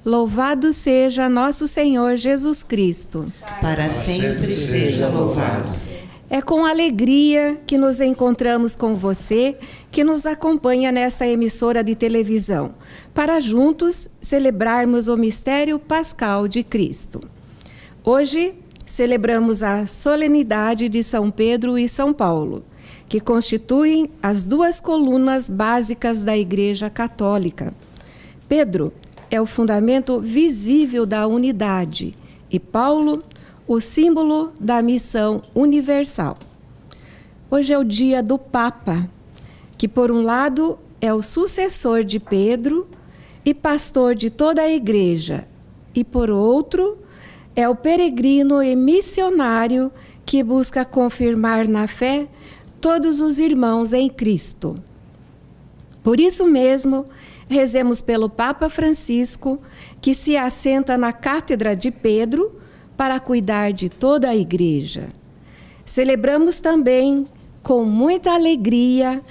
Louvado seja nosso Senhor Jesus Cristo. Para sempre seja louvado. É com alegria que nos encontramos com você, que nos acompanha nessa emissora de televisão, para juntos celebrarmos o mistério pascal de Cristo. Hoje celebramos a solenidade de São Pedro e São Paulo, que constituem as duas colunas básicas da Igreja Católica. Pedro é o fundamento visível da unidade e Paulo, o símbolo da missão universal. Hoje é o dia do Papa, que por um lado é o sucessor de Pedro e pastor de toda a Igreja, e por outro é o peregrino e missionário que busca confirmar na fé todos os irmãos em Cristo. Por isso mesmo, rezemos pelo Papa Francisco, que se assenta na Cátedra de Pedro para cuidar de toda a Igreja. Celebramos também, com muita alegria,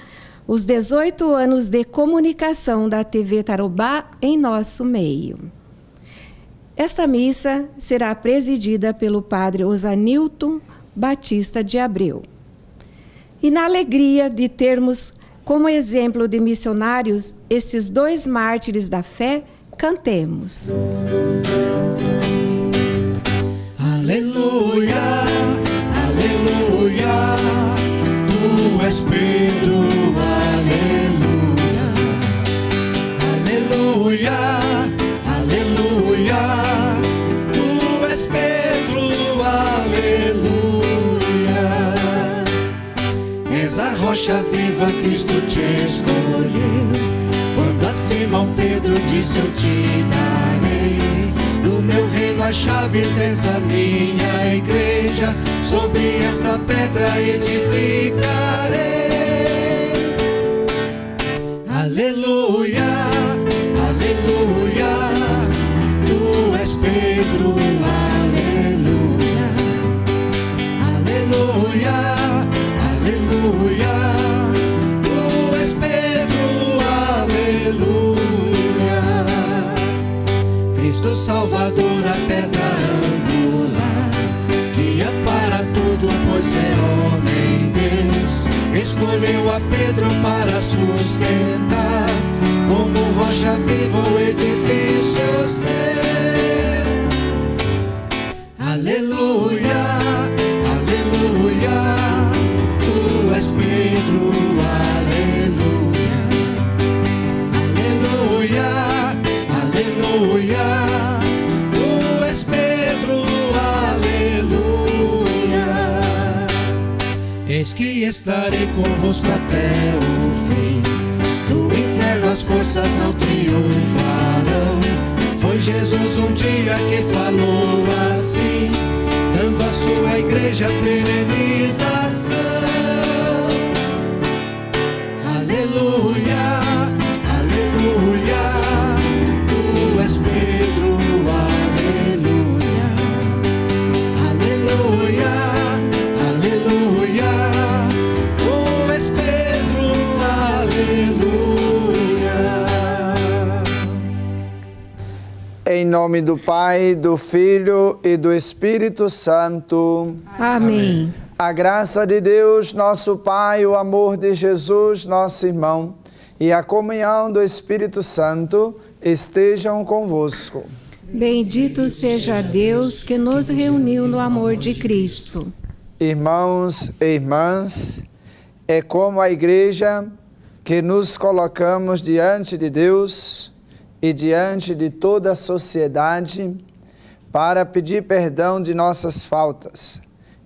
os 18 anos de comunicação da TV Tarobá em nosso meio. Esta missa será presidida pelo padre Osanilton Batista de Abreu. E na alegria de termos como exemplo de missionários esses dois mártires da fé, cantemos. Aleluia, aleluia, tu és Pedro, aleluia, aleluia, aleluia, tu és Pedro, aleluia. És a rocha viva, Cristo te escolheu. Quando a Simão Pedro disse eu te darei do meu reino as chaves, és a minha igreja. Sobre esta pedra edificarei. Aleluia, aleluia, tu és Pedro, aleluia, aleluia, aleluia, tu és Pedro, aleluia. Cristo Salvador, a pedra angular, que ampara tudo, pois é homem Deus. Escolheu a Pedro para sustentar, como rocha viva o edifício seu. Aleluia, aleluia, tu és Pedro, aleluia, aleluia, aleluia, tu és Pedro, aleluia. Eis que estarei convosco até o fim, do inferno as forças não triunfarão. Foi Jesus um dia que falou assim, dando à sua igreja perenização. Aleluia, aleluia, tu és Pedro, aleluia, aleluia, aleluia, tu és Pedro, aleluia. Em nome do Pai, do Filho e do Espírito Santo. Amém. A graça de Deus, nosso Pai, o amor de Jesus, nosso irmão, e a comunhão do Espírito Santo estejam convosco. Bendito seja Deus que nos reuniu no amor de Cristo. Irmãos e irmãs, é como a igreja que nos colocamos diante de Deus e diante de toda a sociedade para pedir perdão de nossas faltas,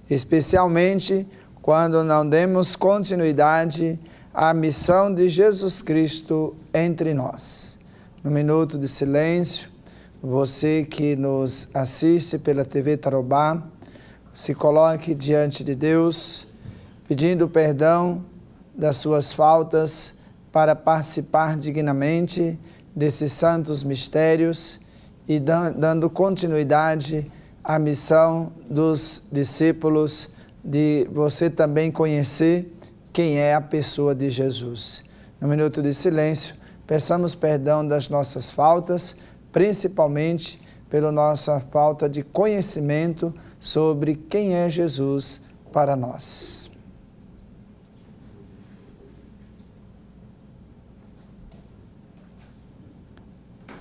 especialmente quando não demos continuidade à missão de Jesus Cristo entre nós. No minuto de silêncio, você que nos assiste pela TV Tarobá, se coloque diante de Deus, pedindo perdão das suas faltas para participar dignamente desses santos mistérios e dando continuidade à missão dos discípulos de você também conhecer quem é a pessoa de Jesus. No minuto de silêncio, peçamos perdão das nossas faltas principalmente pela nossa falta de conhecimento sobre quem é Jesus para nós.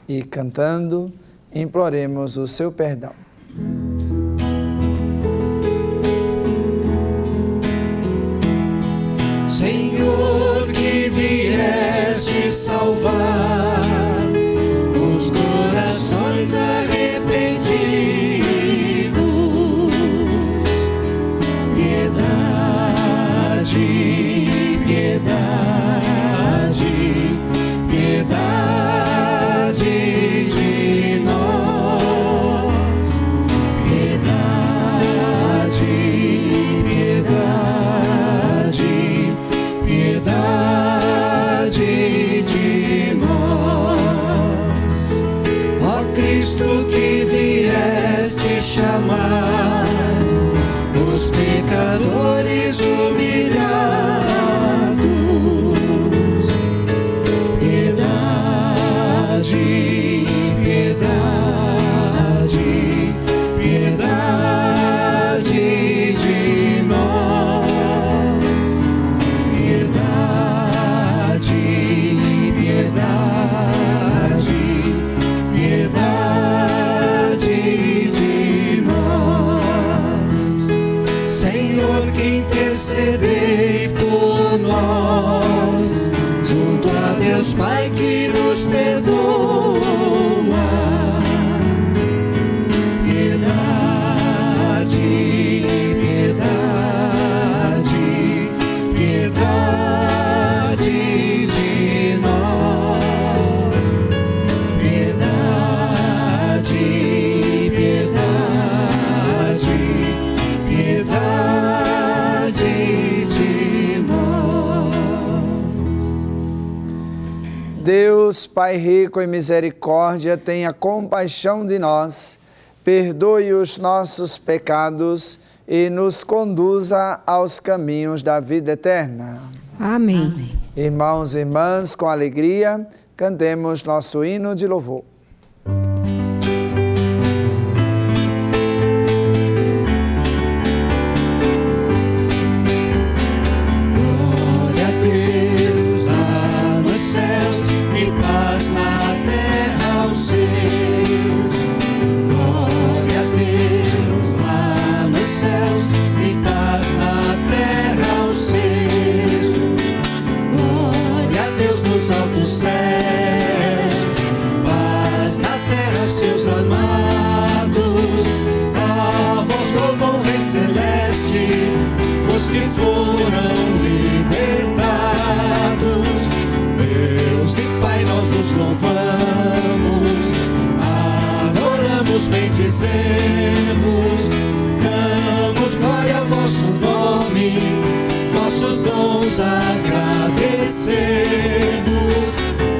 E cantando, imploremos o seu perdão. Senhor, que vieste salvar os corações arrependidos, piedade, piedade, piedade de nós, piedade, piedade, piedade de nós. Ó Cristo, que vieste chamar os pecadores humilhados, piedade, piedade, piedade de nós, piedade, piedade, piedade de nós. Senhor, que intercedeis por nós, junto a Deus Pai que nos perdoa, piedade, piedade, piedade de nós, piedade, piedade, piedade de nós. Deus, Pai rico em misericórdia, tenha compaixão de nós, perdoe os nossos pecados e nos conduza aos caminhos da vida eterna. Amém. Amém. Irmãos e irmãs, com alegria, cantemos nosso hino de louvor. Glória a Deus lá nos céus e paz na terra aos seus. Glória a Deus lá nos céus e paz na terra aos seus. Glória a Deus nos altos céus, paz na terra aos seus amados. A vós louvam, Rei Celeste, os que foram libertados. Deus e Pai, nós os louvamos, adoramos, bendizemos, damos glória ao vosso nome, vossos dons agradecemos.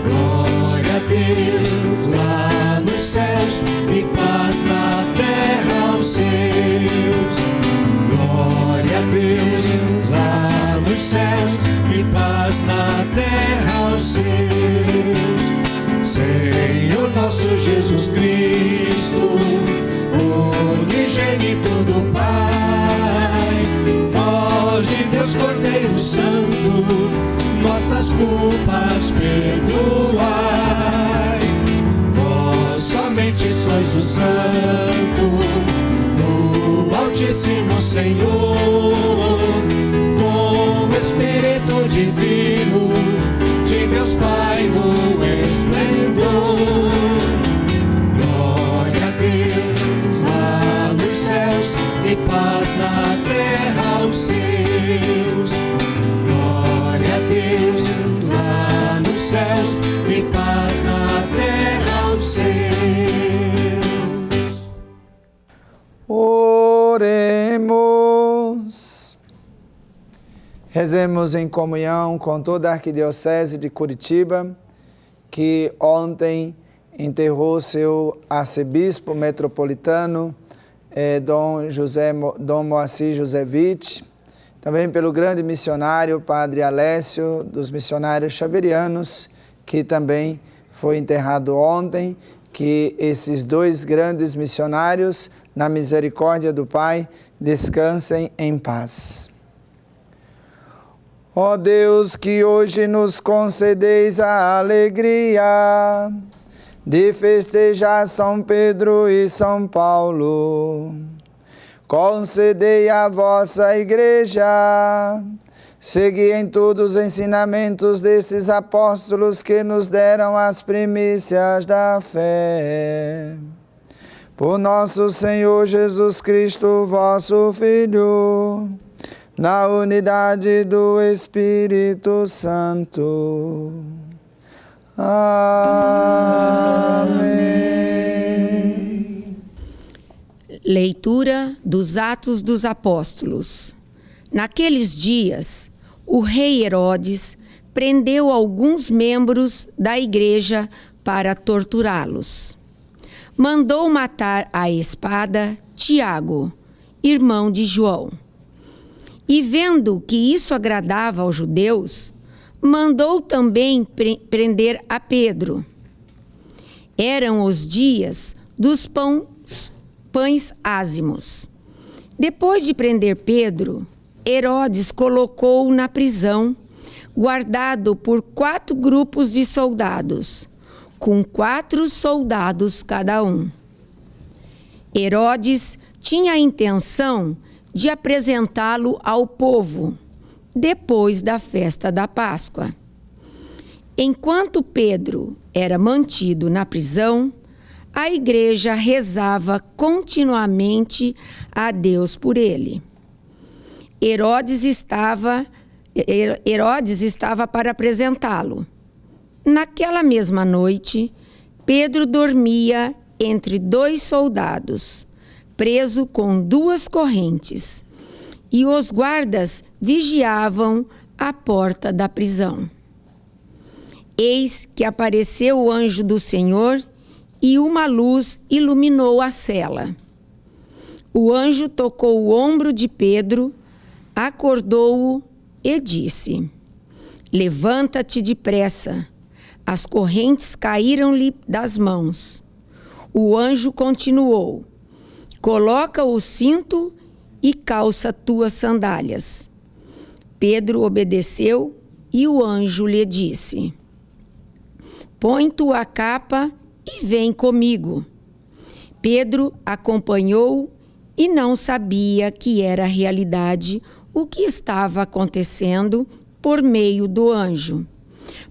Glória a Deus lá nos céus e paz na terra aos seus. Glória a Deus lá nos céus e paz na terra aos seus. Senhor nosso Jesus Cristo, unigênito do Pai, voz de Deus Cordeiro Santo, nossas culpas perdoai. Vós somente sois o Santo, o Altíssimo Senhor, com o Espírito Divino de Deus Pai no esplendor. Glória a Deus lá nos céus e paz na terra aos seus. Glória a Deus lá nos céus e paz na terra aos seus. Oremos. Rezemos em comunhão com toda a Arquidiocese de Curitiba, que ontem enterrou seu arcebispo metropolitano, Dom Moacir Josevich, também pelo grande missionário Padre Alessio, dos missionários xaverianos, que também foi enterrado ontem, que esses dois grandes missionários, na misericórdia do Pai, descansem em paz. Ó Deus, que hoje nos concedeis a alegria de festejar São Pedro e São Paulo, concedei à vossa Igreja seguir em todos os ensinamentos desses apóstolos que nos deram as primícias da fé. Por nosso Senhor Jesus Cristo, vosso Filho, na unidade do Espírito Santo. Amém. Leitura dos Atos dos Apóstolos. Naqueles dias, o rei Herodes prendeu alguns membros da igreja para torturá-los. Mandou matar à espada Tiago, irmão de João. E vendo que isso agradava aos judeus, mandou também prender a Pedro. Eram os dias dos pães ázimos. Depois de prender Pedro, Herodes colocou-o na prisão, guardado por 4 grupos de soldados, com 4 soldados cada um. Herodes tinha a intenção de apresentá-lo ao povo, depois da festa da Páscoa. Enquanto Pedro era mantido na prisão, a igreja rezava continuamente a Deus por ele. Herodes estava para apresentá-lo. Naquela mesma noite, Pedro dormia entre 2 soldados, preso com 2 correntes, e os guardas vigiavam a porta da prisão. Eis que apareceu o anjo do Senhor e uma luz iluminou a cela. O anjo tocou o ombro de Pedro, acordou-o e disse: Levanta-te depressa. As correntes caíram-lhe das mãos. O anjo continuou: Coloca o cinto e calça tuas sandálias. Pedro obedeceu e o anjo lhe disse: Põe tua capa e vem comigo. Pedro acompanhou e não sabia que era realidade o que estava acontecendo por meio do anjo,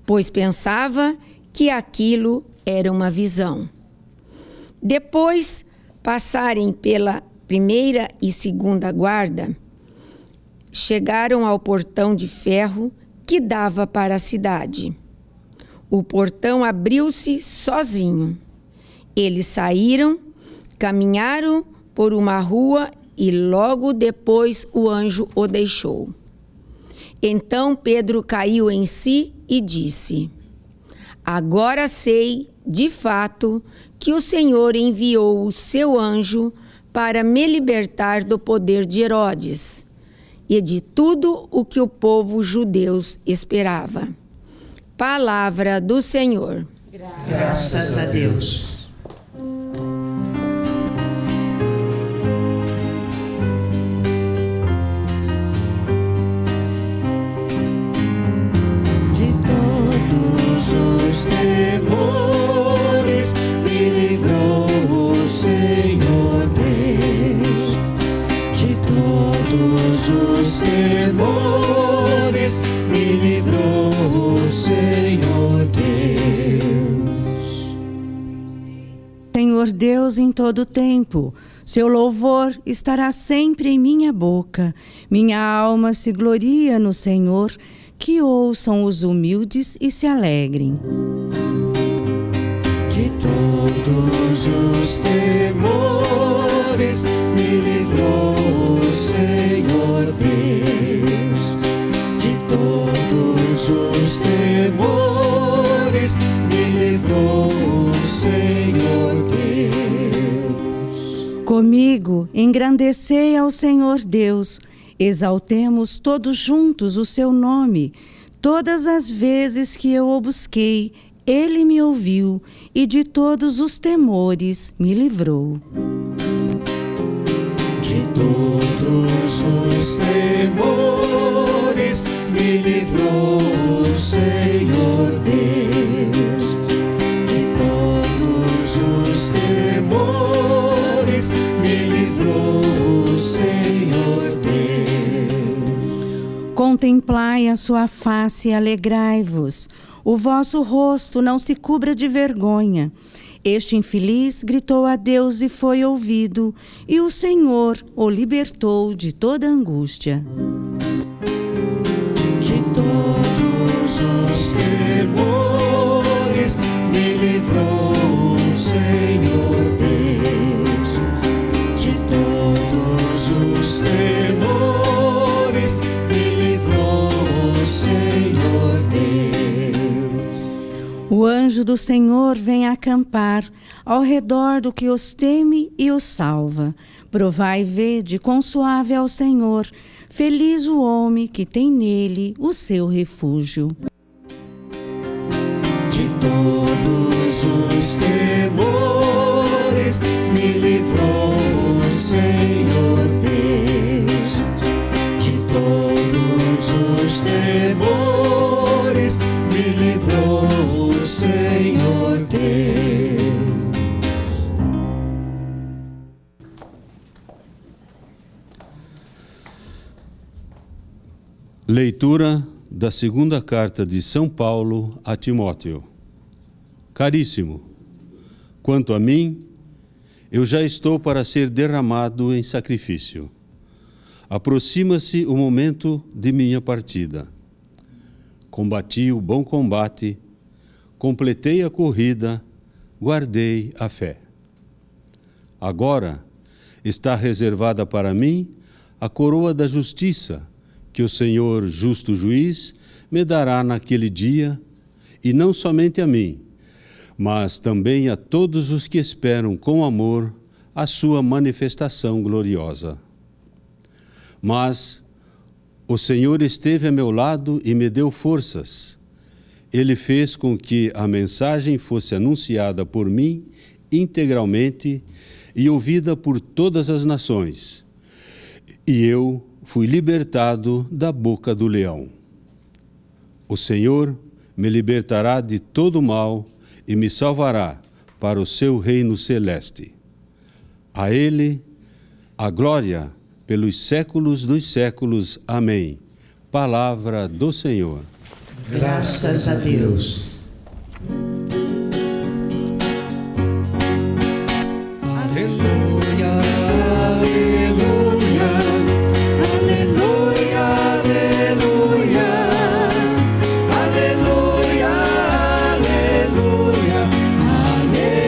pois pensava que aquilo era uma visão. Depois passarem pela primeira e segunda guarda, chegaram ao portão de ferro que dava para a cidade. O portão abriu-se sozinho. Eles saíram, caminharam por uma rua e logo depois o anjo o deixou. Então Pedro caiu em si e disse: Agora sei, de fato, que o Senhor enviou o seu anjo para me libertar do poder de Herodes e de tudo o que o povo judeu esperava. Palavra do Senhor. Graças a Deus. Temores me livrou o Senhor Deus. De todos os temores me livrou o Senhor Deus. Senhor Deus em todo tempo, seu louvor estará sempre em minha boca. Minha alma se gloria no Senhor. Que ouçam os humildes e se alegrem. De todos os temores me livrou o Senhor Deus. De todos os temores me livrou o Senhor Deus. Comigo engrandecei ao Senhor Deus. Exaltemos todos juntos o seu nome. Todas as vezes que eu o busquei, Ele me ouviu e de todos os temores me livrou. De todos os temores me livrou o Senhor Deus. De todos os temores me livrou o Senhor Deus. Contemplai a sua face e alegrai-vos. O vosso rosto não se cubra de vergonha. Este infeliz gritou a Deus e foi ouvido, e o Senhor o libertou de toda angústia. De todos os temores me livrou o Senhor Deus. De todos os temores me livrou o Senhor Deus. O anjo do Senhor vem acampar ao redor do que os teme e os salva. Provai e vede quão suave é o Senhor. Feliz o homem que tem nele o seu refúgio. De todos os temores me livrou o Senhor Deus. De todos os temores me livrou o Senhor Deus. Leitura da segunda carta de São Paulo a Timóteo. Caríssimo, quanto a mim, eu já estou para ser derramado em sacrifício. Aproxima-se o momento de minha partida. Combati o bom combate, completei a corrida, guardei a fé. Agora está reservada para mim a coroa da justiça, que o Senhor, justo juiz, me dará naquele dia, e não somente a mim, mas também a todos os que esperam com amor a sua manifestação gloriosa. Mas o Senhor esteve a meu lado e me deu forças. Ele fez com que a mensagem fosse anunciada por mim integralmente e ouvida por todas as nações. E eu fui libertado da boca do leão. O Senhor me libertará de todo mal e me salvará para o seu reino celeste. A Ele a glória pelos séculos dos séculos. Amém. Palavra do Senhor. Graças a Deus. Aleluia, aleluia, aleluia, aleluia, aleluia, aleluia, aleluia,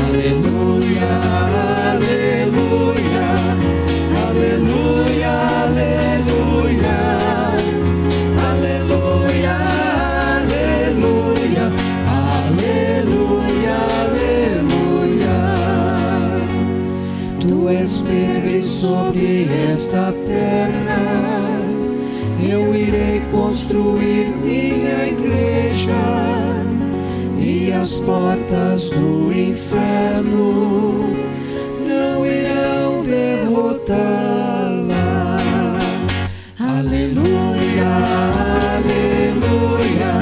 aleluia, aleluia, aleluia, aleluia, aleluia, aleluia, aleluia, aleluia. Tu és Pedro sobre esta terra, eu irei construir minha igreja, e as portas do inferno não irão derrotá-la. Aleluia, aleluia,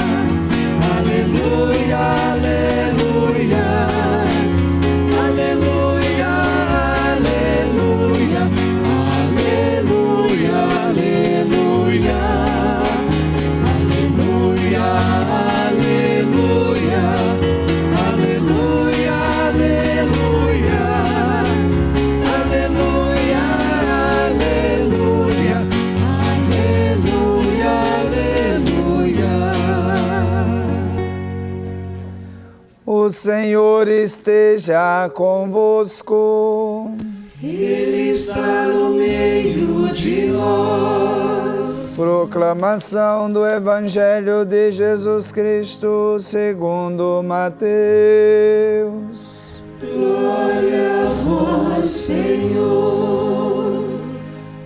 aleluia, aleluia, aleluia, aleluia, aleluia, aleluia, aleluia, aleluia, aleluia, aleluia, aleluia, aleluia, aleluia, aleluia. O Senhor esteja convosco. Ele está no meio de nós. Proclamação do Evangelho de Jesus Cristo segundo Mateus. Glória a vós, Senhor.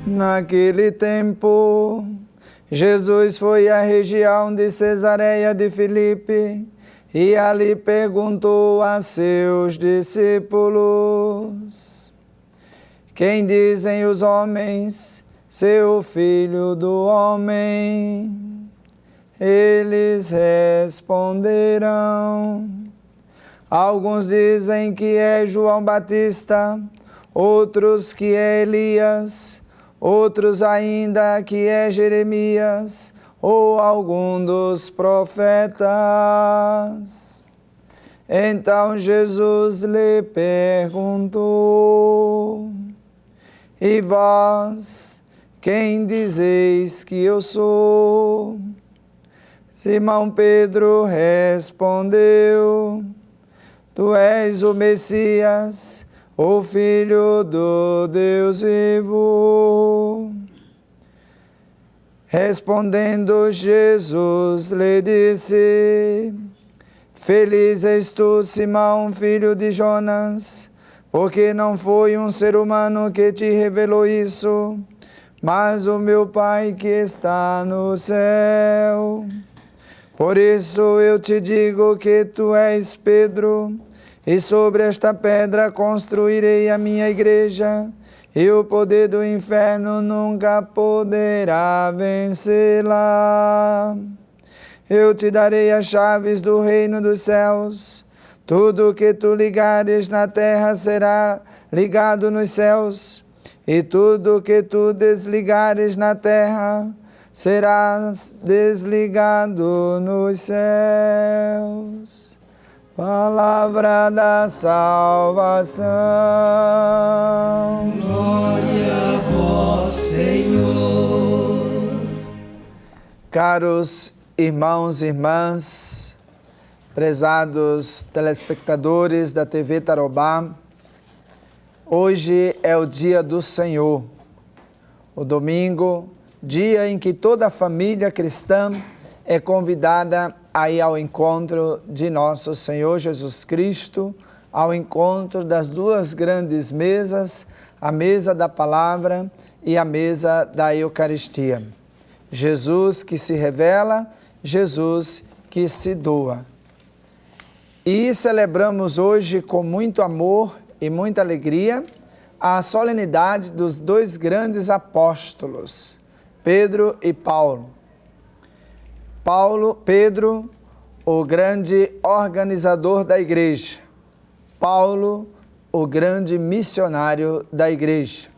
Naquele tempo, Jesus foi à região de Cesareia de Filipe e ali perguntou a seus discípulos: quem dizem os homens ser o Filho do Homem? Eles responderam: alguns dizem que é João Batista, outros que é Elias, outros ainda que é Jeremias ou algum dos profetas. Então Jesus lhe perguntou: e vós, quem dizeis que eu sou? Simão Pedro respondeu: tu és o Messias, o Filho do Deus vivo. Respondendo Jesus lhe disse: feliz és tu, Simão, filho de Jonas, porque não foi um ser humano que te revelou isso, mas o meu Pai que está no céu. Por isso eu te digo que tu és Pedro, e sobre esta pedra construirei a minha igreja, e o poder do inferno nunca poderá vencê-la. Eu te darei as chaves do reino dos céus. Tudo que tu ligares na terra será ligado nos céus, e tudo que tu desligares na terra será desligado nos céus. Palavra da salvação. Glória a vós, Senhor. Caros irmãos e irmãs, prezados telespectadores da TV Tarobá, hoje é o dia do Senhor, o domingo, dia em que toda a família cristã é convidada a ir ao encontro de nosso Senhor Jesus Cristo, ao encontro das duas grandes mesas, a mesa da palavra e a mesa da Eucaristia. Jesus que se revela, Jesus que se doa. E celebramos hoje com muito amor e muita alegria a solenidade dos dois grandes apóstolos, Pedro e Paulo. Pedro, o grande organizador da igreja. Paulo, o grande missionário da igreja.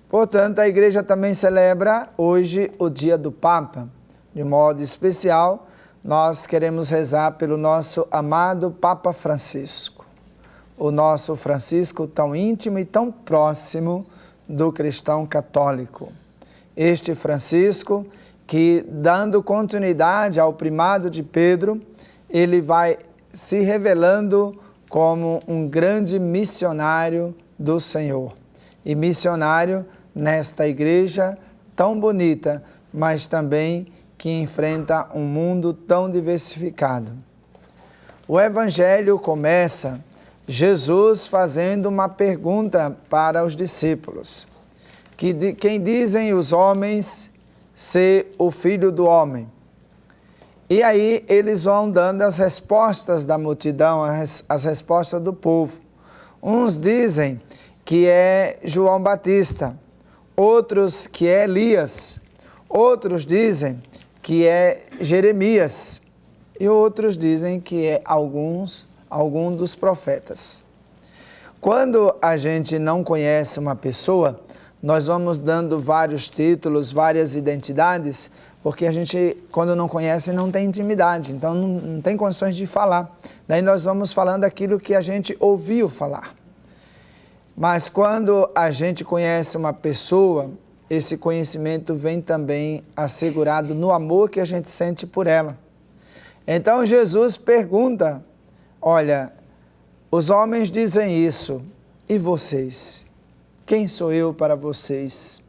Portanto, a igreja também celebra hoje o dia do Papa. De modo especial, nós queremos rezar pelo nosso amado Papa Francisco. O nosso Francisco tão íntimo e tão próximo do cristão católico. Este Francisco que, dando continuidade ao primado de Pedro, ele vai se revelando como um grande missionário do Senhor. E missionário nesta igreja tão bonita, mas também que enfrenta um mundo tão diversificado. O Evangelho começa Jesus fazendo uma pergunta para os discípulos. Quem dizem os homens ser o Filho do Homem? E aí eles vão dando as respostas da multidão, as respostas do povo. Uns dizem que é João Batista, outros que é Elias, outros dizem que é Jeremias, e outros dizem que é algum dos profetas. Quando a gente não conhece uma pessoa, nós vamos dando vários títulos, várias identidades, porque a gente, quando não conhece, não tem intimidade, então não tem condições de falar. Daí nós vamos falando aquilo que a gente ouviu falar. Mas quando a gente conhece uma pessoa, esse conhecimento vem também assegurado no amor que a gente sente por ela. Então Jesus pergunta: olha, os homens dizem isso, e vocês? Quem sou eu para vocês?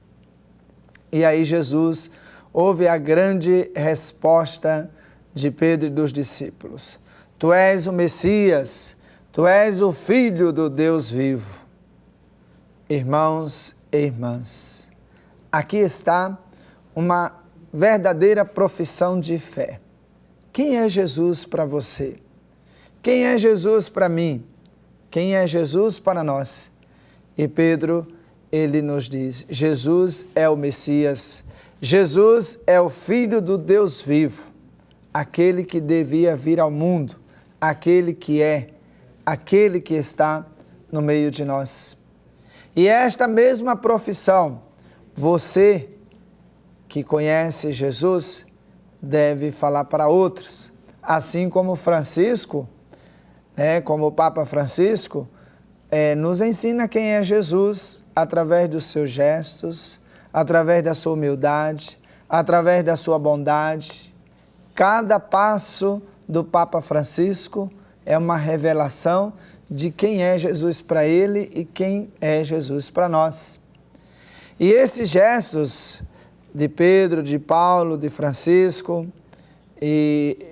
E aí Jesus ouve a grande resposta de Pedro e dos discípulos: tu és o Messias, tu és o Filho do Deus vivo. Irmãos e irmãs, aqui está uma verdadeira profissão de fé. Quem é Jesus para você? Quem é Jesus para mim? Quem é Jesus para nós? E Pedro, ele nos diz, Jesus é o Messias, Jesus é o Filho do Deus vivo, aquele que devia vir ao mundo, aquele que está no meio de nós. E esta mesma profissão, você que conhece Jesus, deve falar para outros. Assim como Francisco, como o Papa Francisco, nos ensina quem é Jesus através dos seus gestos, através da sua humildade, através da sua bondade. Cada passo do Papa Francisco é uma revelação de quem é Jesus para ele e quem é Jesus para nós. E esses gestos de Pedro, de Paulo, de Francisco,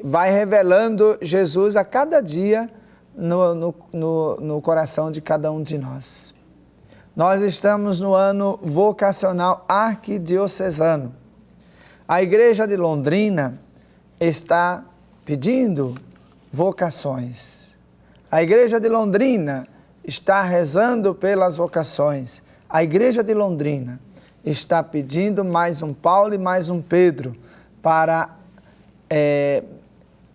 vai revelando Jesus a cada dia no coração de cada um de nós. Nós estamos no ano vocacional arquidiocesano. A Igreja de Londrina está pedindo vocações. A Igreja de Londrina está rezando pelas vocações. A Igreja de Londrina está pedindo mais um Paulo e mais um Pedro para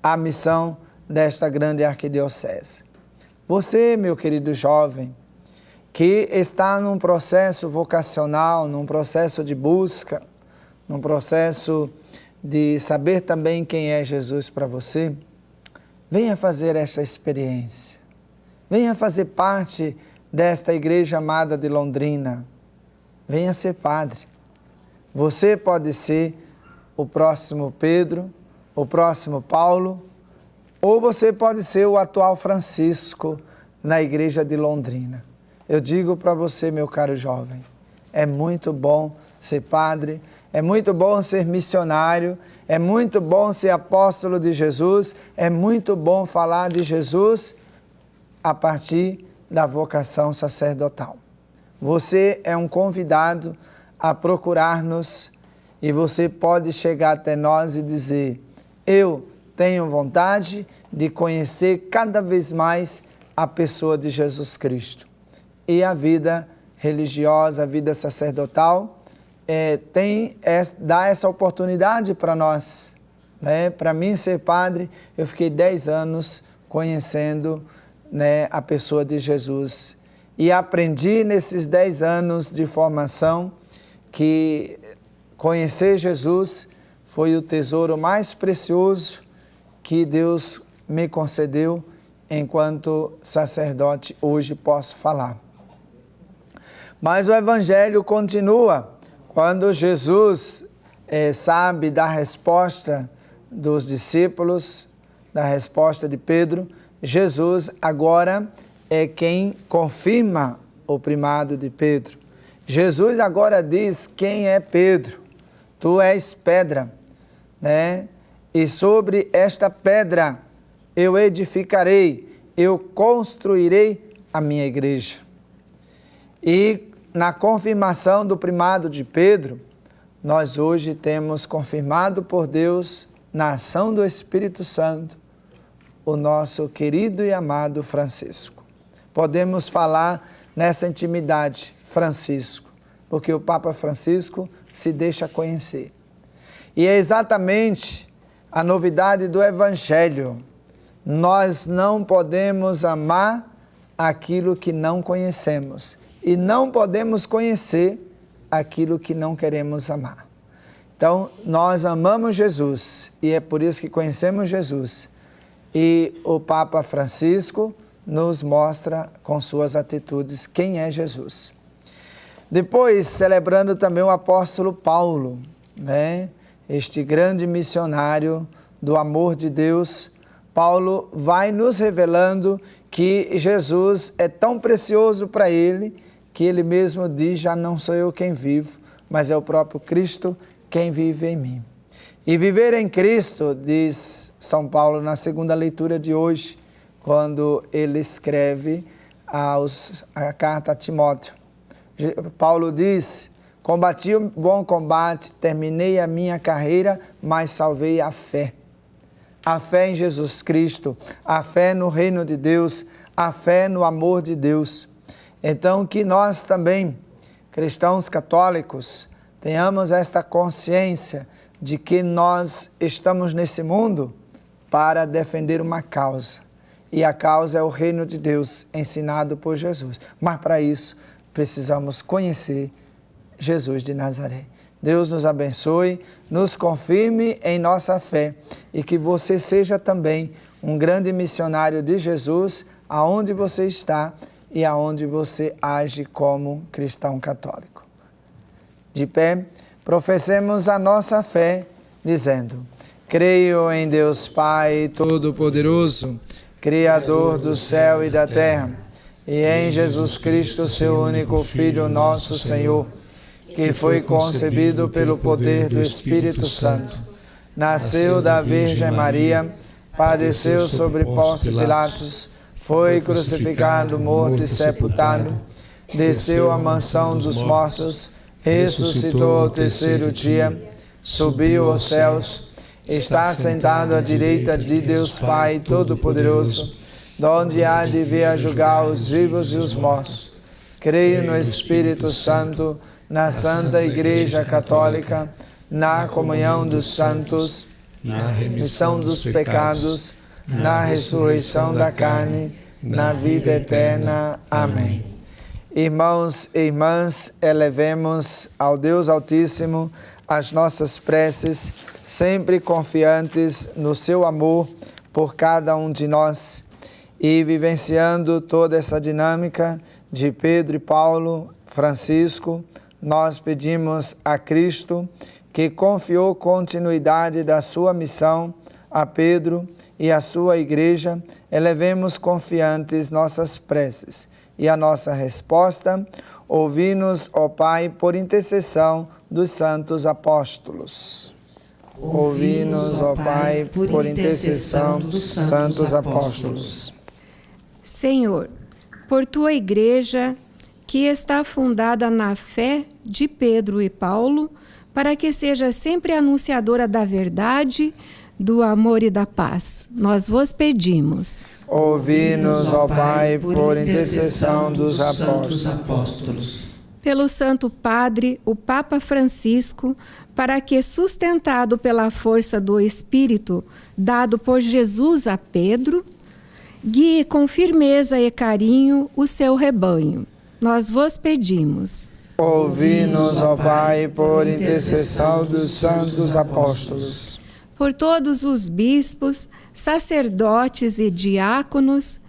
a missão desta grande arquidiocese. Você, meu querido jovem, que está num processo vocacional, num processo de busca, num processo de saber também quem é Jesus para você, venha fazer esta experiência. Venha fazer parte desta igreja amada de Londrina. Venha ser padre. Você pode ser o próximo Pedro, o próximo Paulo, ou você pode ser o atual Francisco na igreja de Londrina. Eu digo para você, meu caro jovem, é muito bom ser padre, é muito bom ser missionário, é muito bom ser apóstolo de Jesus, é muito bom falar de Jesus a partir da vocação sacerdotal. Você é um convidado a procurar-nos e você pode chegar até nós e dizer: eu tenho vontade de conhecer cada vez mais a pessoa de Jesus Cristo. E a vida religiosa, a vida sacerdotal, dá essa oportunidade para nós. Para mim ser padre, eu fiquei 10 anos conhecendo a pessoa de Jesus. E aprendi nesses 10 anos de formação que conhecer Jesus foi o tesouro mais precioso que Deus me concedeu enquanto sacerdote hoje posso falar. Mas o Evangelho continua. Quando Jesus sabe da resposta dos discípulos, da resposta de Pedro, Jesus agora é quem confirma o primado de Pedro. Jesus agora diz: quem é Pedro? Tu és pedra, E sobre esta pedra eu edificarei, eu construirei a minha igreja. E na confirmação do primado de Pedro, nós hoje temos confirmado por Deus, na ação do Espírito Santo, o nosso querido e amado Francisco. Podemos falar nessa intimidade, Francisco, porque o Papa Francisco se deixa conhecer. E é exatamente a novidade do Evangelho. Nós não podemos amar aquilo que não conhecemos. E não podemos conhecer aquilo que não queremos amar. Então, nós amamos Jesus e é por isso que conhecemos Jesus. E o Papa Francisco nos mostra com suas atitudes quem é Jesus. Depois, celebrando também o apóstolo Paulo, este grande missionário do amor de Deus, Paulo vai nos revelando que Jesus é tão precioso para ele, que ele mesmo diz: já não sou eu quem vivo, mas é o próprio Cristo quem vive em mim. E viver em Cristo, diz São Paulo na segunda leitura de hoje, quando ele escreve a carta a Timóteo. Paulo diz: Combati o bom combate, terminei a minha carreira, mas salvei a fé. A fé em Jesus Cristo, a fé no reino de Deus, a fé no amor de Deus. Então que nós também, cristãos católicos, tenhamos esta consciência de que nós estamos nesse mundo para defender uma causa. E a causa é o reino de Deus, ensinado por Jesus. Mas para isso, precisamos conhecer Jesus de Nazaré. Deus nos abençoe, nos confirme em nossa fé e que você seja também um grande missionário de Jesus aonde você está e aonde você age como cristão católico. De pé, professemos a nossa fé dizendo: creio em Deus Pai Todo-Poderoso, Criador do céu e da terra, e em Jesus Cristo, seu único Filho, nosso Senhor, que foi concebido pelo poder do Espírito Santo, nasceu da Virgem Maria, padeceu sobre Pôncio Pilatos, foi crucificado, morto e sepultado, desceu à mansão dos mortos, ressuscitou ao terceiro dia, subiu aos céus, está sentado à direita de Deus Pai Todo-Poderoso, donde há de vir a julgar os vivos e os mortos. Creio no Espírito Santo, na Santa Igreja Católica, na comunhão dos santos, na remissão dos pecados, na ressurreição da carne, na vida eterna. Amém. Irmãos e irmãs, elevemos ao Deus Altíssimo as nossas preces, sempre confiantes no seu amor por cada um de nós e vivenciando toda essa dinâmica de Pedro e Paulo, Francisco. Nós pedimos a Cristo, que confiou continuidade da sua missão a Pedro e a sua igreja, elevemos confiantes nossas preces. E a nossa resposta: ouvi-nos, ó Pai, por intercessão dos santos apóstolos. Ouvi-nos, ó Pai, por intercessão dos santos apóstolos. Senhor, por tua igreja, que está fundada na fé de Pedro e Paulo, para que seja sempre anunciadora da verdade, do amor e da paz. Nós vos pedimos. Ouvi-nos, ó Pai, por intercessão dos apóstolos. Pelo Santo Padre, o Papa Francisco, para que, sustentado pela força do Espírito dado por Jesus a Pedro, guie com firmeza e carinho o seu rebanho. Nós vos pedimos. Ouvi-nos, ó Pai, por intercessão dos santos apóstolos. Por todos os bispos, sacerdotes e diáconos,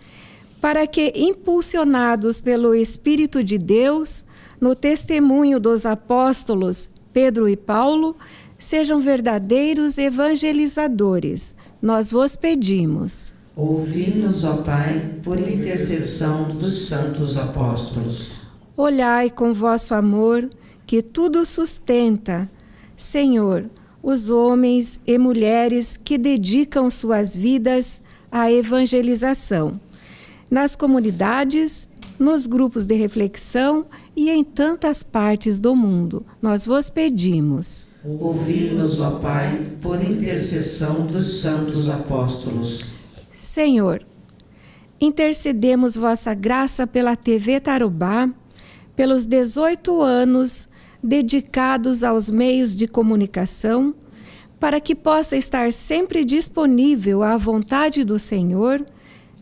para que, impulsionados pelo Espírito de Deus, no testemunho dos apóstolos Pedro e Paulo, sejam verdadeiros evangelizadores. Nós vos pedimos. Ouvi-nos, ó Pai, por intercessão dos santos apóstolos. Olhai com vosso amor, que tudo sustenta, Senhor, os homens e mulheres que dedicam suas vidas à evangelização, nas comunidades, nos grupos de reflexão e em tantas partes do mundo. Nós vos pedimos. Ouvi-nos, ó Pai, por intercessão dos santos apóstolos. Senhor, intercedemos vossa graça pela TV Tarobá, pelos 18 anos dedicados aos meios de comunicação, para que possa estar sempre disponível à vontade do Senhor,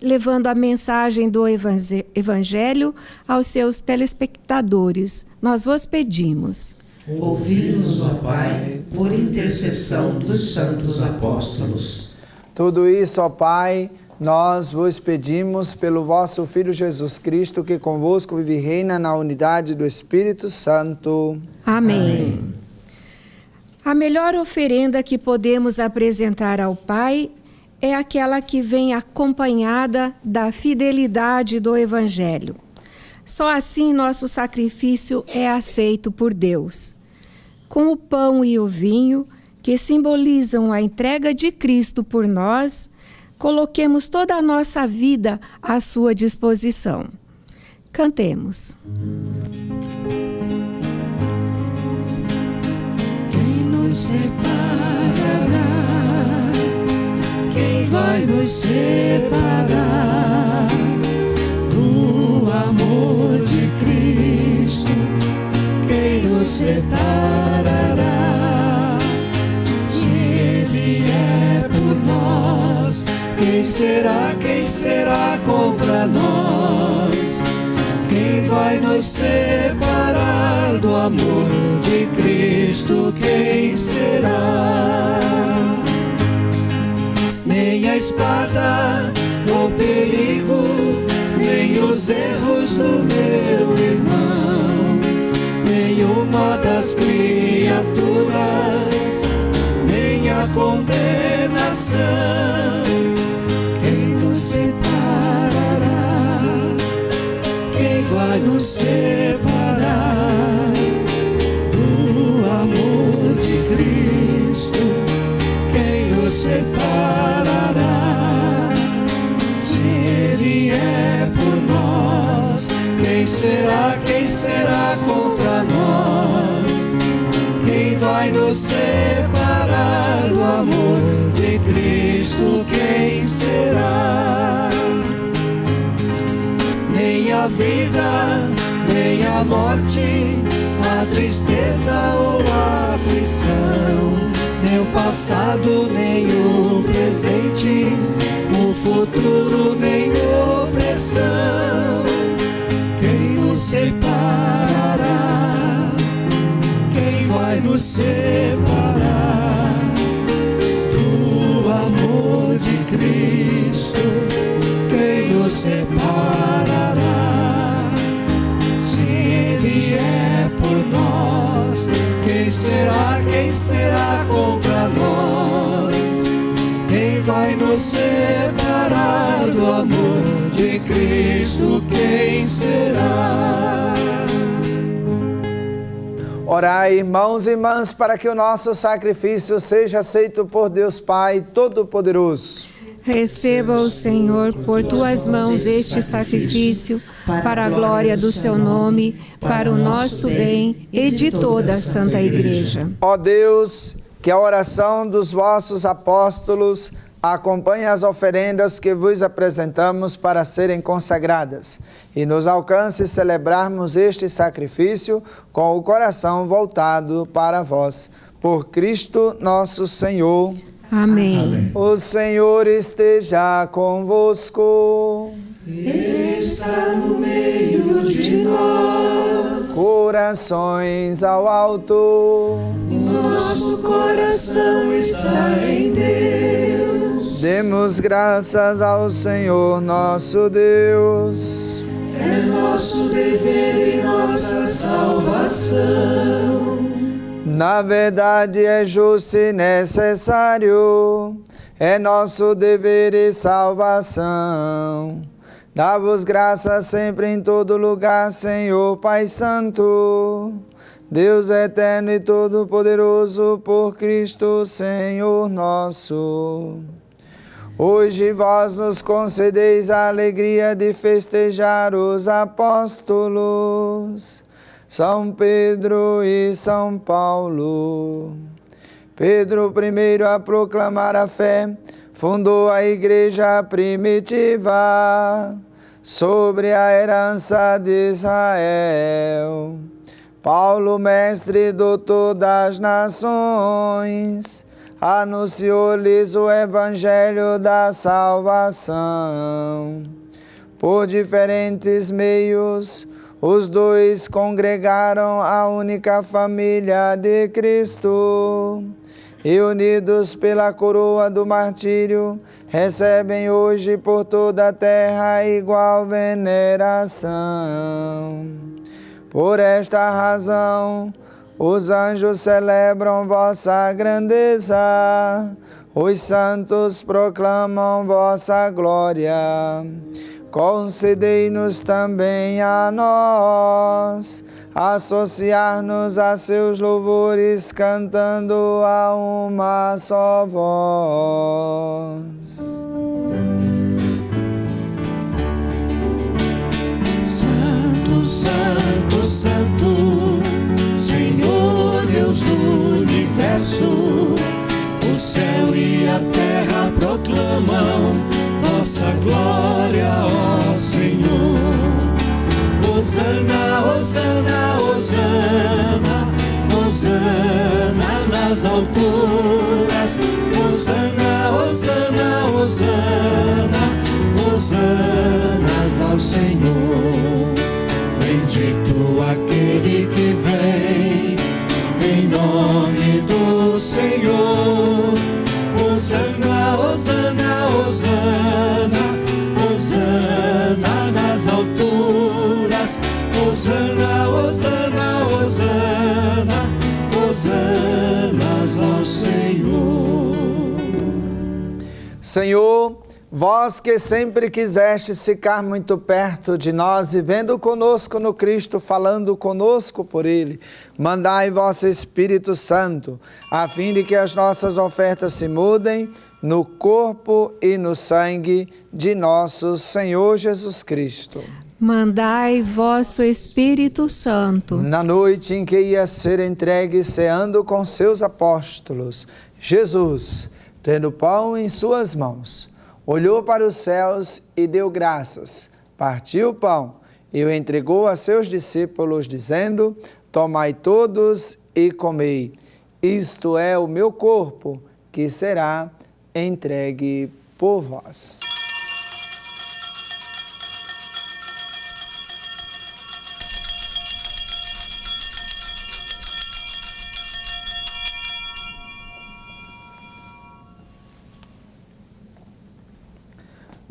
levando a mensagem do Evangelho aos seus telespectadores. Nós vos pedimos. Ouvi-nos, ó Pai, por intercessão dos santos apóstolos. Tudo isso, ó Pai, nós vos pedimos pelo vosso Filho Jesus Cristo, que convosco vive e reina na unidade do Espírito Santo. Amém. A melhor oferenda que podemos apresentar ao Pai é aquela que vem acompanhada da fidelidade do Evangelho. Só assim nosso sacrifício é aceito por Deus. Com o pão e o vinho, que simbolizam a entrega de Cristo por nós, coloquemos toda a nossa vida à sua disposição. Cantemos. separará? Quem vai nos separar do amor de Cristo? Quem nos separará? Se Ele é por nós, quem será contra nós? Quem vai nos separar do amor de Cristo? Quem será? Nem a espada, o perigo, nem os erros do meu irmão, nenhuma das criaturas, nem a condenação. Quem nos separará? Quem vai nos separar do amor de Cristo? Quem nos separará? Se Ele é por nós, quem será contra nós? Quem vai nos separar do amor de Cristo? Quem será? Nem a vida, nem a morte, a tristeza ou a aflição, nem o passado, nem o presente, o futuro, nem opressão. Quem nos separará? Quem vai nos separar do amor de Cristo? Quem nos separará? Se Ele é por nós, quem será contra nós? Quem vai nos separar do amor de Cristo? Quem será? Orai, irmãos e irmãs, para que o nosso sacrifício seja aceito por Deus Pai Todo-Poderoso. Receba o Senhor por tuas mãos este sacrifício, para a glória do seu nome, para o nosso bem e de toda a Santa Igreja. Ó Deus, que a oração dos vossos apóstolos acompanhe as oferendas que vos apresentamos para serem consagradas e nos alcance celebrarmos este sacrifício com o coração voltado para vós. Por Cristo nosso Senhor. Amém. O Senhor esteja convosco. Está no meio de nós. Corações ao alto. Nosso coração está em Deus. Demos graças ao Senhor nosso Deus. É nosso dever e nossa salvação. Na verdade é justo e necessário, é nosso dever e salvação. Dá-vos graças sempre em todo lugar, Senhor Pai Santo, Deus eterno e todo-poderoso, por Cristo Senhor nosso. Hoje vós nos concedeis a alegria de festejar os apóstolos, São Pedro e São Paulo. Pedro, primeiro a proclamar a fé, fundou a igreja primitiva sobre a herança de Israel. Paulo, mestre e doutor das nações, anunciou-lhes o evangelho da salvação. Por diferentes meios, os dois congregaram a única família de Cristo e, unidos pela coroa do martírio, recebem hoje por toda a terra igual veneração. Por esta razão, os anjos celebram vossa grandeza, os santos proclamam vossa glória. Concedei-nos também a nós associar-nos a seus louvores, cantando a uma só voz. Santo, Santo, Santo, Senhor Deus do universo, nas alturas. Hosana, hosana, hosana, hosanas ao Senhor. Bendito aquele que vem em nome do Senhor. Hosana, hosana, hosana, hosana nas alturas. Hosana, hosana, hosana, hosanas ao Senhor. Senhor, vós que sempre quisestes ficar muito perto de nós, vivendo conosco no Cristo, falando conosco por Ele, mandai vosso Espírito Santo, a fim de que as nossas ofertas se mudem no corpo e no sangue de nosso Senhor Jesus Cristo. Mandai vosso Espírito Santo. Na noite em que ia ser entregue, ceando com seus apóstolos, Jesus, tendo pão em suas mãos, olhou para os céus e deu graças, partiu o pão e o entregou a seus discípulos, dizendo: tomai todos e comei, isto é o meu corpo, que será entregue por vós.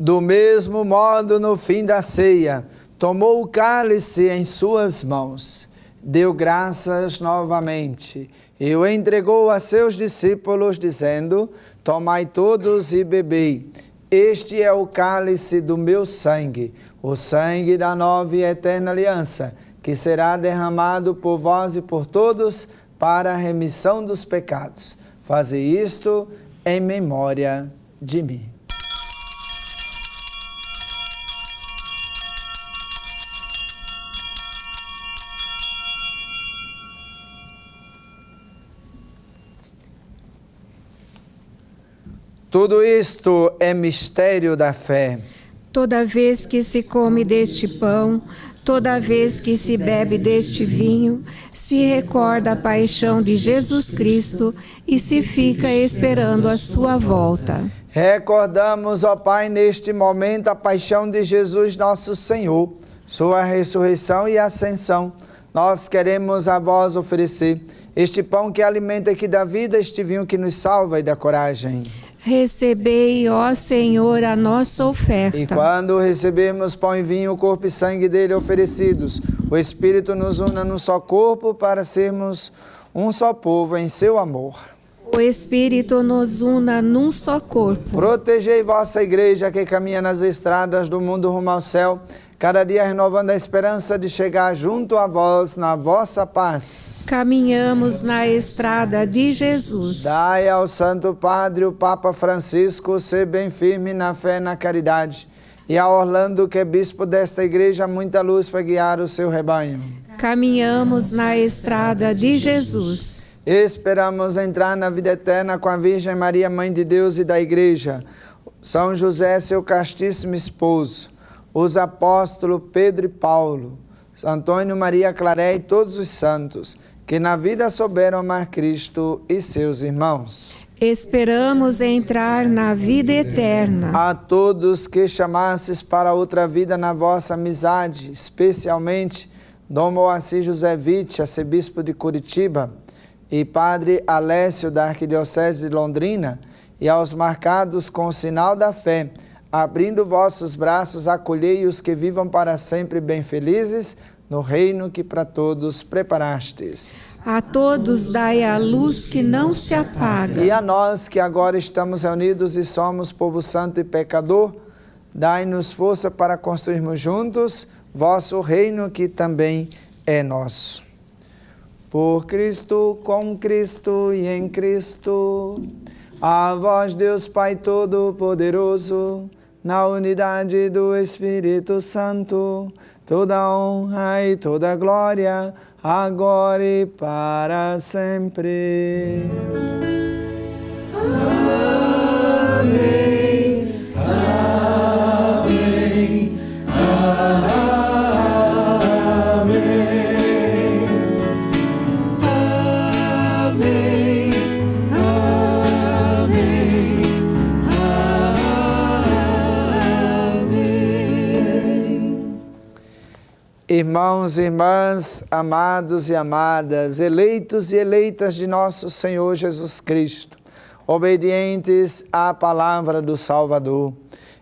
Do mesmo modo, no fim da ceia, tomou o cálice em suas mãos, deu graças novamente e o entregou a seus discípulos, dizendo: tomai todos e bebei, este é o cálice do meu sangue, o sangue da nova e eterna aliança, que será derramado por vós e por todos para a remissão dos pecados. Fazei isto em memória de mim. Tudo isto é mistério da fé. Toda vez que se come deste pão, toda vez que se bebe deste vinho, se recorda a paixão de Jesus Cristo e se fica esperando a sua volta. Recordamos, ó Pai, neste momento a paixão de Jesus nosso Senhor, sua ressurreição e ascensão. Nós queremos a vós oferecer este pão que alimenta e que dá vida, este vinho que nos salva e dá coragem. Recebei, ó Senhor, a nossa oferta. E quando recebermos pão e vinho, o corpo e sangue dele oferecidos, o Espírito nos una num só corpo para sermos um só povo em seu amor. O Espírito nos una num só corpo. Protegei vossa igreja que caminha nas estradas do mundo rumo ao céu, cada dia renovando a esperança de chegar junto a vós na vossa paz. Caminhamos na estrada de Jesus. Dai ao Santo Padre, o Papa Francisco, ser bem firme na fé e na caridade, e a Orlando, que é bispo desta igreja, muita luz para guiar o seu rebanho. Caminhamos na estrada de Jesus. Esperamos entrar na vida eterna com a Virgem Maria, Mãe de Deus e da Igreja, São José, seu castíssimo esposo, os apóstolos Pedro e Paulo, Antônio Maria Claré e todos os santos, que na vida souberam amar Cristo e seus irmãos. Esperamos entrar na vida eterna. A todos que chamasses para outra vida na vossa amizade, especialmente Dom Moacir José Witt, arcebispo de Curitiba, e Padre Alessio da Arquidiocese de Londrina, e aos marcados com o sinal da fé, abrindo vossos braços, acolhei os que vivam para sempre bem felizes, no reino que para todos preparastes. A todos dai a luz que não se apaga. E a nós que agora estamos reunidos e somos povo santo e pecador, dai-nos força para construirmos juntos vosso reino que também é nosso. Por Cristo, com Cristo e em Cristo, a vós Deus Pai Todo-Poderoso, na unidade do Espírito Santo, toda honra e toda glória, agora e para sempre. Amém, amém, amém. Amém, Irmãos e irmãs, amados e amadas, eleitos e eleitas de nosso Senhor Jesus Cristo, obedientes à palavra do Salvador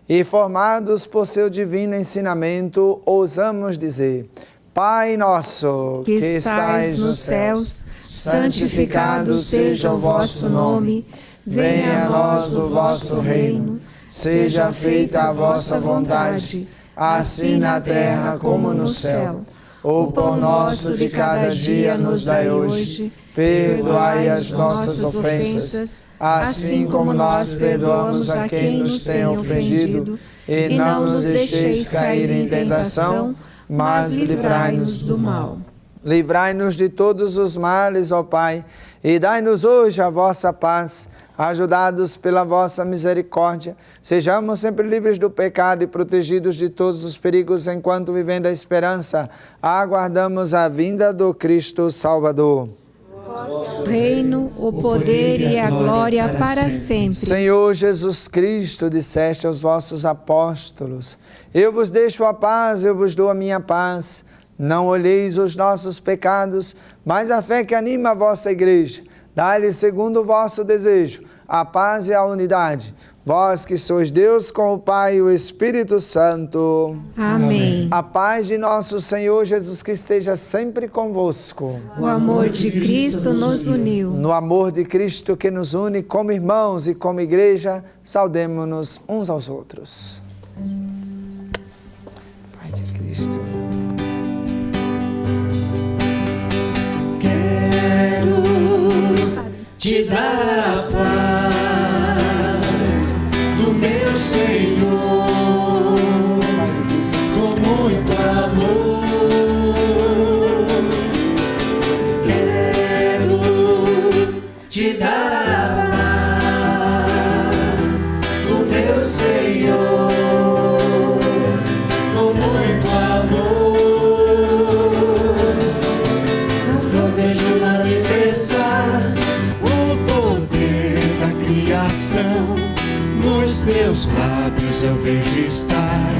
e formados por seu divino ensinamento, ousamos dizer: Pai nosso, que estais nos céus, santificado seja o vosso nome, venha a nós o vosso reino, seja feita a vossa vontade, assim na terra como no céu. O pão nosso de cada dia nos dai hoje, perdoai as nossas ofensas, assim como nós perdoamos a quem nos tem ofendido, e não nos deixeis cair em tentação, mas livrai-nos do mal. Livrai-nos de todos os males, ó Pai, e dai-nos hoje a vossa paz. Ajudados pela vossa misericórdia, sejamos sempre livres do pecado e protegidos de todos os perigos, enquanto, vivendo a esperança, aguardamos a vinda do Cristo Salvador. O reino, o poder e a glória para sempre. Senhor Jesus Cristo, disseste aos vossos apóstolos: eu vos deixo a paz, eu vos dou a minha paz. Não olheis os nossos pecados, mas a fé que anima a vossa igreja. Dai-lhe segundo o vosso desejo, a paz e a unidade. Vós que sois Deus com o Pai e o Espírito Santo. Amém. A paz de nosso Senhor Jesus Cristo esteja sempre convosco. O amor de Cristo nos uniu. No amor de Cristo que nos une como irmãos e como igreja, saudemo-nos uns aos outros. Pai de Cristo. Quero te dar a paz do meu Senhor, com muito amor. Quero te dar a paz do meu Senhor, com muito amor. Na flor vejo manifestar nos teus lábios eu vejo estar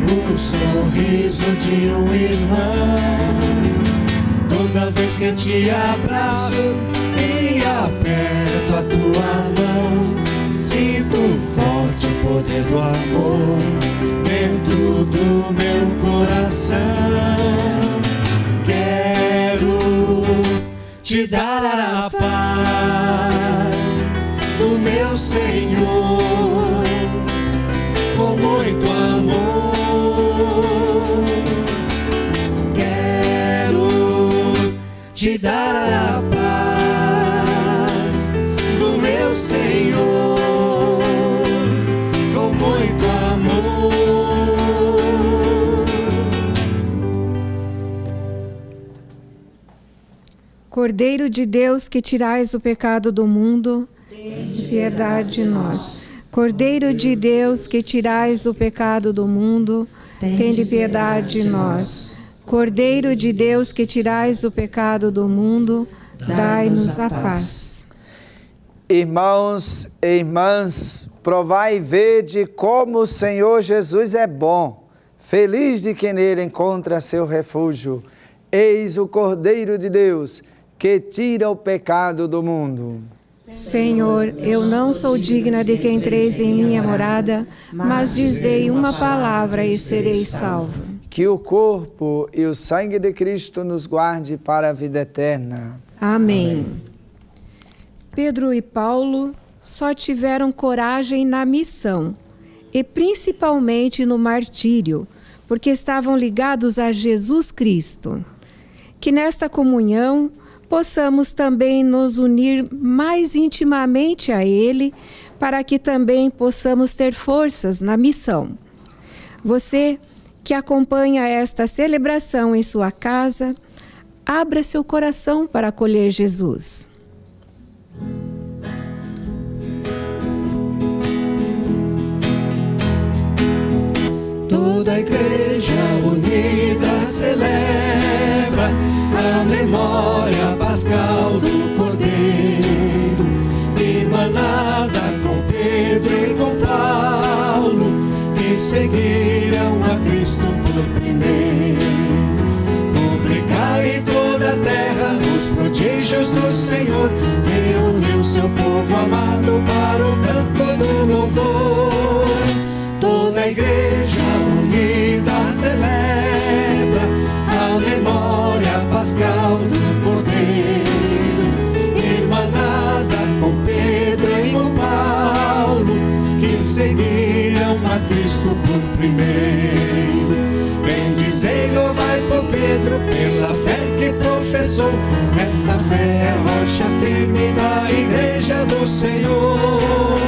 o sorriso de um irmão. Toda vez que te abraço e aperto a tua mão, sinto forte o poder do amor dentro do meu coração. Quero te dar a paz do meu Senhor, com muito amor. Quero te dar a paz do meu Senhor, com muito amor. Cordeiro de Deus, que tirais o pecado do mundo, piedade de nós. Cordeiro de Deus, que tirais o pecado do mundo, tende piedade de nós. Cordeiro de Deus, que tirais o pecado do mundo, dai-nos a paz. Irmãos e irmãs, provai e vede como o Senhor Jesus é bom. Feliz de quem nele encontra seu refúgio. Eis o Cordeiro de Deus, que tira o pecado do mundo. Senhor, eu não sou digna de que entreis em minha morada, mas dizei uma palavra e serei salvo. Que o corpo e o sangue de Cristo nos guarde para a vida eterna. Amém. Pedro e Paulo só tiveram coragem na missão e principalmente no martírio, porque estavam ligados a Jesus Cristo. Que nesta comunhão possamos também nos unir mais intimamente a Ele, para que também possamos ter forças na missão. Você que acompanha esta celebração em sua casa, abra seu coração para acolher Jesus. Toda a igreja unida celebra a memória pascal do Cordeiro, irmanada com Pedro e com Paulo, que seguiram a Cristo por primeiro. seu povo amado para o canto do louvor. Toda a igreja unida celebra a memória pascal do Cordeiro, irmanada com Pedro e com Paulo, que seguiram a Cristo por primeiro. Bendizei, louvai por Pedro, pela fé que professou. Essa fé é a rocha firme da igreja do Senhor.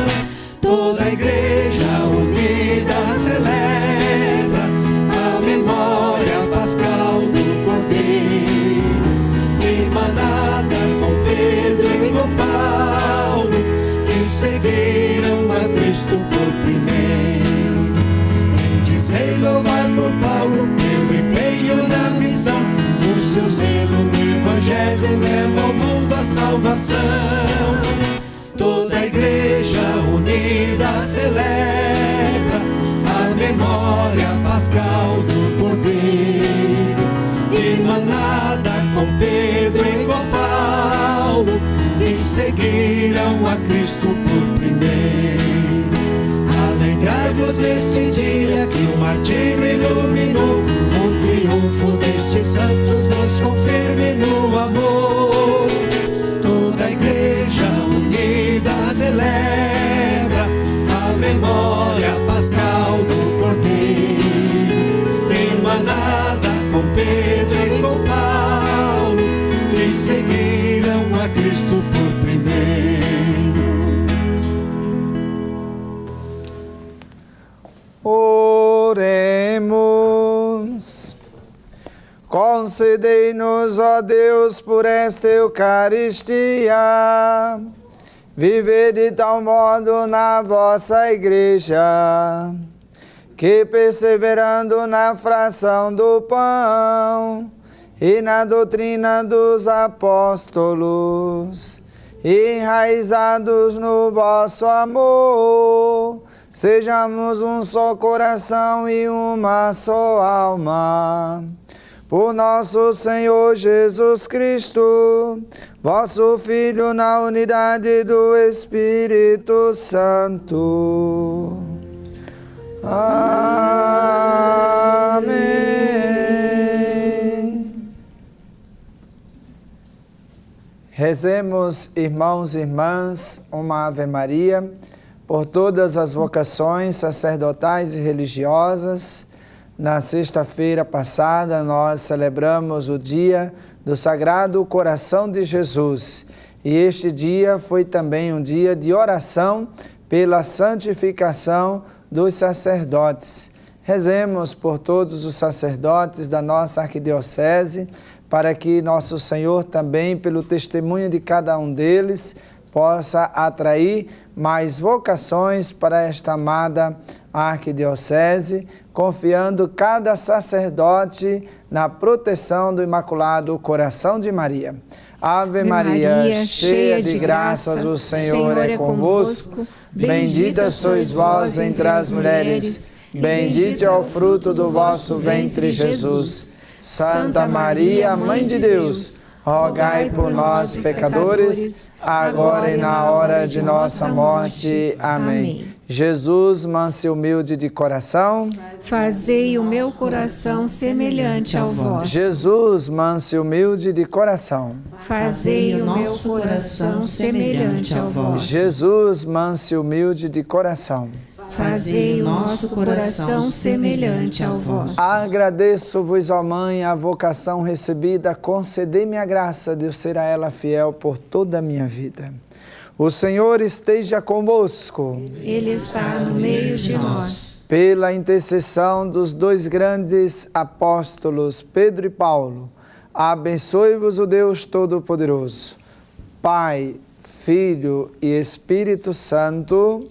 Toda a igreja unida celebra a memória pascal do Cordeiro, irmanada com Pedro e com Paulo, que seguiram a Cristo por primeiro. Bendizei, louvai por Paulo, pelo empenho na missão. O seu zelo no Evangelho leva ao mundo a salvação. Toda a igreja unida celebra a memória pascal do Cordeiro, irmanada com Pedro e com Paulo, que seguiram a Cristo por primeiro. Alegrai-vos neste dia que o martírio iluminou, o triunfo destes santos nos confirme no amor. Toda a igreja unida celebra a memória pascal do Cordeiro, irmanada com Pedro e com Paulo, que seguiram a Cristo por primeiro. Oremos. Concedei-nos, ó Deus, por esta Eucaristia, viver de tal modo na vossa Igreja, que perseverando na fração do pão e na doutrina dos apóstolos, enraizados no vosso amor, sejamos um só coração e uma só alma. Por nosso Senhor Jesus Cristo, vosso Filho, na unidade do Espírito Santo. Amém. Rezemos, irmãos e irmãs, uma Ave Maria por todas as vocações sacerdotais e religiosas. Na sexta-feira passada, nós celebramos o dia do Sagrado Coração de Jesus. E este dia foi também um dia de oração pela santificação dos sacerdotes. Rezemos por todos os sacerdotes da nossa arquidiocese, para que nosso Senhor também, pelo testemunho de cada um deles, possa atrair mais vocações para esta amada arquidiocese, confiando cada sacerdote na proteção do Imaculado Coração de Maria. Ave Maria, cheia de graças, o Senhor é convosco. Bendita sois vós entre as mulheres, bendito é o fruto do vosso ventre, Jesus. Santa Maria, Mãe de Deus, rogai por nós, pecadores, agora e na hora de nossa morte. Amém. Jesus, manso e humilde de coração, fazei o meu coração semelhante ao vosso. Jesus, manso e humilde de coração, fazei o meu coração semelhante ao vosso. Jesus, manso e humilde de coração, fazei o nosso coração semelhante ao vosso. Agradeço-vos, ó Mãe, a vocação recebida, concedei-me a graça de eu ser a ela fiel por toda a minha vida. O Senhor esteja convosco. Ele está no meio de nós. Pela intercessão dos dois grandes apóstolos, Pedro e Paulo, abençoe-vos o Deus Todo-Poderoso, Pai, Filho e Espírito Santo.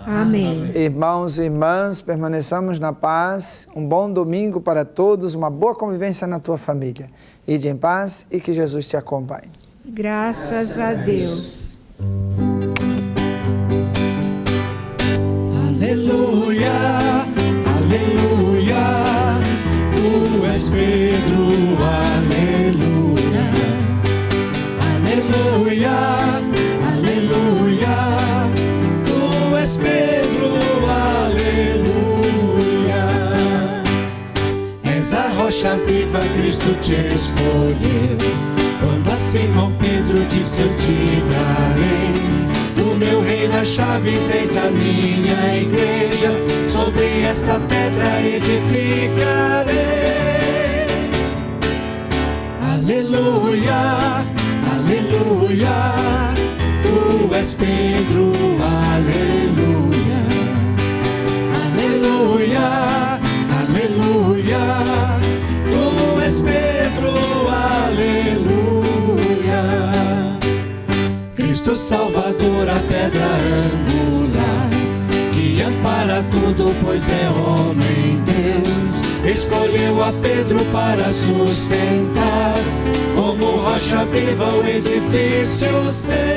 Amém. Irmãos e irmãs, permaneçamos na paz. Um bom domingo para todos, uma boa convivência na tua família. Ide em paz e que Jesus te acompanhe. Graças a Deus. Aleluia, aleluia, tu és Pedro, aleluia, aleluia, aleluia. te escolheu. Quando a Simão Pedro disse eu te darei do meu reino as chaves, eis a minha igreja, sobre esta pedra edificarei. Aleluia, aleluia, tu és Pedro, aleluia. Aleluia, aleluia, tu és Pedro, aleluia. Cristo Salvador, a pedra angular, que ampara tudo, pois é homem Deus. Escolheu a Pedro para sustentar, como rocha viva o edifício seu.